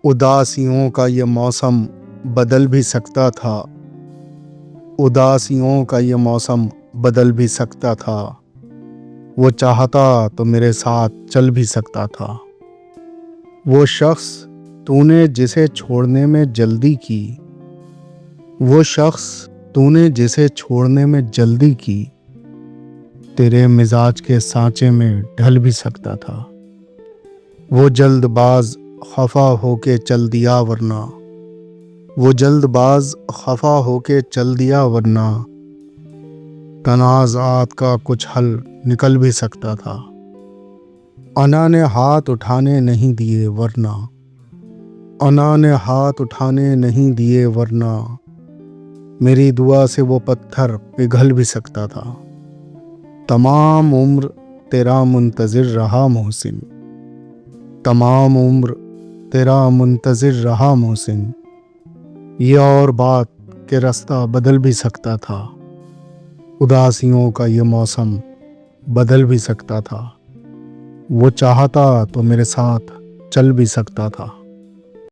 اداسیوں کا یہ موسم بدل بھی سکتا تھا، اداسیوں کا یہ موسم بدل بھی سکتا تھا، وہ چاہتا تو میرے ساتھ چل بھی سکتا تھا۔ وہ شخص تو نے جسے چھوڑنے میں جلدی کی، وہ شخص تو نے جسے چھوڑنے میں جلدی کی، تیرے مزاج کے سانچے میں ڈھل بھی سکتا تھا۔ وہ جلد باز خفا ہو کے چل دیا ورنہ، وہ جلد باز خفا ہو کے چل دیا ورنہ، تنازعات کا کچھ حل نکل بھی سکتا تھا۔ انا نے ہاتھ اٹھانے نہیں دیے ورنہ، انا نے ہاتھ اٹھانے نہیں دیے ورنہ، میری دعا سے وہ پتھر پگھل بھی سکتا تھا۔ تمام عمر تیرا منتظر رہا محسن، تمام عمر تیرا منتظر رہا محسن، یہ اور بات کہ راستہ بدل بھی سکتا تھا، اداسیوں کا یہ موسم بدل بھی سکتا تھا، وہ چاہتا تو میرے ساتھ چل بھی سکتا تھا۔